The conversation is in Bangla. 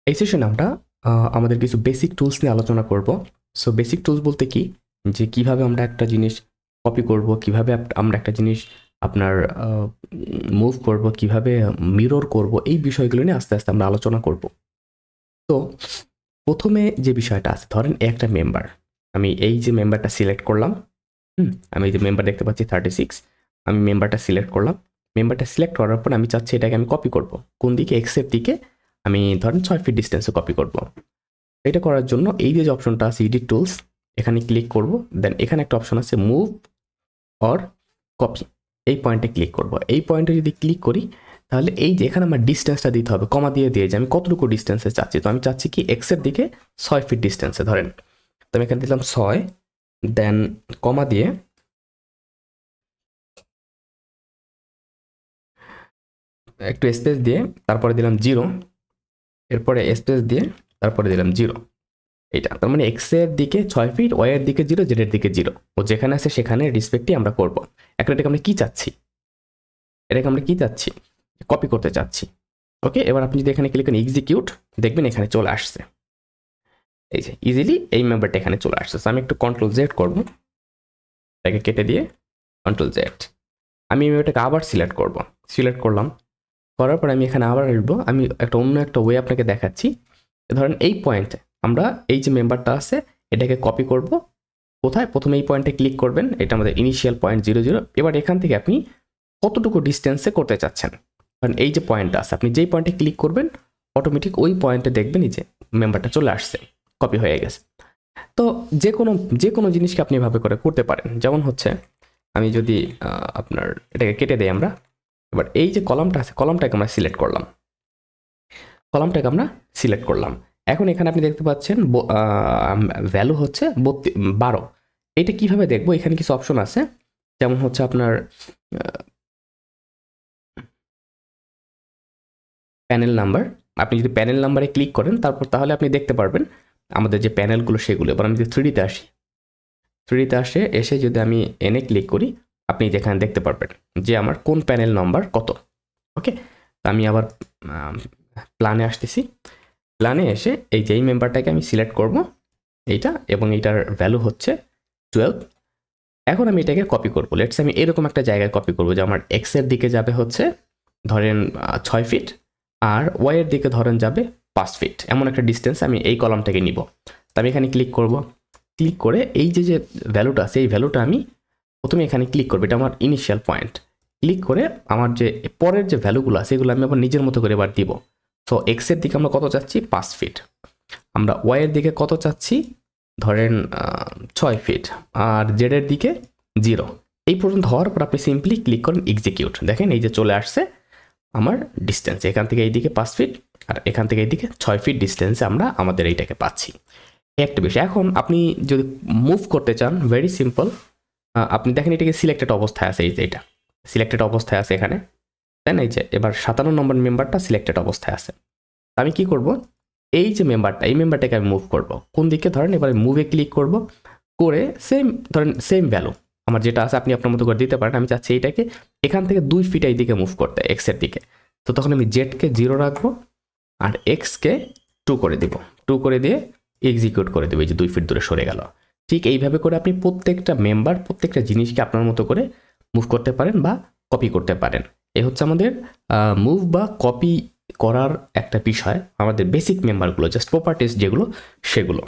এই সেশনে আমরা আমাদের কিছু বেসিক টুলস নিয়ে আলোচনা করব। সো বেসিক টুলস বলতে কি, যে কিভাবে আমরা একটা জিনিস কপি করব, কিভাবে আমরা একটা জিনিস আপনার মুভ করব, কিভাবে মিরর করব, এই বিষয়গুলো নিয়ে আস্তে আস্তে আমরা আলোচনা করব। তো প্রথমে যে বিষয়টা আছে, ধরেন একটা মেম্বার, আমি এই যে মেম্বারটা সিলেক্ট করলাম, আমি এই যে মেম্বার দেখতে পাচ্ছি 36, আমি মেম্বারটা সিলেক্ট করলাম। মেম্বারটা সিলেক্ট করার পর আমি চাচ্ছি এটাকে আমি কপি করব, কোন দিকে, এক্সের দিকে। আমি ধরেন 6 ফিট ডিস্টেন্সে কপি করব। এটা করার জন্য এই যে অপশনটা আছে এডিট টুলস, এখানে ক্লিক করব। দেন এখানে একটা অপশন আছে মুভ অর কপি, এই পয়েন্টে ক্লিক করব। এই পয়েন্টে যদি ক্লিক করি তাহলে এই যে এখানে আমার ডিস্টেন্সটা দিতে হবে, কমা দিয়ে যে আমি কতটুকু ডিস্টেন্সে চাচ্ছি। তো আমি চাচ্ছি কি এক্সের দিকে 6 ফিট ডিস্টেন্সে ধরেন। তো আমি এখানে দিলাম 6, দেন কমা দিয়ে একটু স্পেস দিয়ে তারপরে দিলাম 0, এরপরে স্পেস দিয়ে তারপরে দিলাম 0। এটা তার মানে এক্স এর দিকে 6 ফিট, ওয়াই এর দিকে 0, জেড এর দিকে 0। ও যেখানে আছে সেখানে রিসপেক্টই আমরা করব। এখন এটাকে আমরা কি চাচ্ছি, এটাকে আমরা কি চাচ্ছি, কপি করতে চাচ্ছি। ওকে, এবার আপনি যদি এখানে ক্লিক করেন এক্সিকিউট, দেখবেন এখানে চলে আসছে। এই যে ইজিলি এই মেম্বারটা এখানে চলে আসছে। আমি একটু কন্ট্রোল জেড করবো, এটাকে কেটে দিয়ে কন্ট্রোল জেড। আমি এটাকে আবার সিলেক্ট করব, সিলেক্ট করলাম, করার পর আমি এখানে আবার আসবো। আমি অন্য একটা ওয়ে আপনাকে দেখাচ্ছি। ধরেন এই পয়েন্টে আমরা এই যে মেম্বারটা আছে এটাকে কপি করব। কোথায়, প্রথমে এই পয়েন্টে ক্লিক করবেন, এটা আমাদের ইনিশিয়াল পয়েন্ট 00। এবার এখান থেকে আপনি কতটুকু ডিস্টেন্সে করতে চাচ্ছেন, কারণ এই যে পয়েন্টটা আছে, আপনি যেই পয়েন্টে ক্লিক করবেন অটোমেটিক ওই পয়েন্টে দেখবেন এই যে মেম্বারটা চলে আসছে, কপি হয়ে গেছে। তো যে কোনো জিনিসকে আপনি এভাবে করে করতে পারেন। যেমন হচ্ছে আমি যদি আপনার এটাকে কেটে দেই আমরা, এবার এই যে কলামটা আছে কলামটাকে আমরা সিলেক্ট করলাম, কলামটাকে আমরা সিলেক্ট করলাম। এখন এখানে আপনি দেখতে পাচ্ছেন ভ্যালু হচ্ছে 12। এটা কিভাবে দেখবো, এখানে কিছু অপশন আছে, যেমন হচ্ছে আপনার প্যানেল নাম্বার। আপনি যদি প্যানেল নাম্বারে ক্লিক করেন তারপর তাহলে আপনি দেখতে পারবেন আমাদের যে প্যানেলগুলো সেগুলো। এবার আমি যদি 3Dতে আসি, 3Dতে এসে যদি আমি এনে ক্লিক করি, আপনি যেখানে দেখতে পারবেন যে আমার কোন প্যানেল নাম্বার কত। ওকে, আমি আবার প্ল্যানে আসতেছি। প্ল্যানে এসে এই যে এই মেম্বারটাকে আমি সিলেক্ট করব এইটা, এবং এইটার ভ্যালু হচ্ছে 12। এখন আমি এটাকে কপি করবো। লেটস আমি এরকম একটা জায়গায় কপি করবো যে আমার এক্স এর দিকে যাবে হচ্ছে ধরেন 6 ফিট, আর ওয়াই এর দিকে ধরেন যাবে 5 ফিট। এমন একটা ডিস্টেন্স আমি এই কলামটাকে নিব। তো আমি এখানে ক্লিক করব, ক্লিক করে এই যে যে ভ্যালুটা আছে এই ভ্যালুটা আমি প্রথমে এখানে ক্লিক করবো, এটা আমার ইনিশিয়াল পয়েন্ট। ক্লিক করে আমার যে পরের যে ভ্যালুগুলো আছে এগুলো আমি আবার নিজের মতো করে এবার দিব। সো এক্স এর দিকে আমরা কত চাচ্ছি, 5 ফিট। আমরা ওয়াই এর দিকে কত চাচ্ছি, ধরেন 6 ফিট, আর জেড এর দিকে 0। এই পর্যন্ত হওয়ার পর আপনি সিম্পলি ক্লিক করেন এক্সিকিউট। দেখেন এই যে চলে আসছে আমার ডিস্টেন্স, এখান থেকে এইদিকে 5 ফিট আর এখান থেকে এইদিকে 6 ফিট ডিস্টেন্সে আমরা আমাদের এইটাকে পাচ্ছি। একটা বিষয়, এখন আপনি যদি মুভ করতে চান, ভেরি সিম্পল। আপনি দেখেন এটাকে সিলেক্টেড অবস্থায় আছে, এই যে এটা সিলেক্টেড অবস্থায় আছে এখানে, তাই না? এই যে এবার 57 নম্বর মেম্বারটা সিলেক্টেড অবস্থায় আছে। আমি কি করব, এই যে মেম্বারটা, এই মেম্বারটাকে আমি মুভ করব কোন দিকে, ধরেন এবার মুভে ক্লিক করব, করে ধরেন সেম ভ্যালু আমার যেটা আছে আপনি আপনার মতো করে দিতে পারেন। আমি চাচ্ছি এইটাকে এখান থেকে 2 ফিট এই দিকে মুভ করতে, এক্স এর দিকে। তো তখন আমি জেডকে 0 রাখবো আর এক্সকে 2 করে দিব, 2 করে দিয়ে এক্সিকিউট করে দেবো। এই যে 2 ফিট দূরে সরে গেল। ঠিক এইভাবে করে আপনি প্রত্যেকটা মেম্বার, প্রত্যেকটা জিনিসকে আপনার মতো করে মুভ করতে পারেন বা কপি করতে পারেন। এই হচ্ছে আমাদের মুভ বা কপি করার একটা বিষয়, আমাদের বেসিক মেম্বারগুলো, জাস্ট প্রপার্টিস যেগুলো সেগুলো।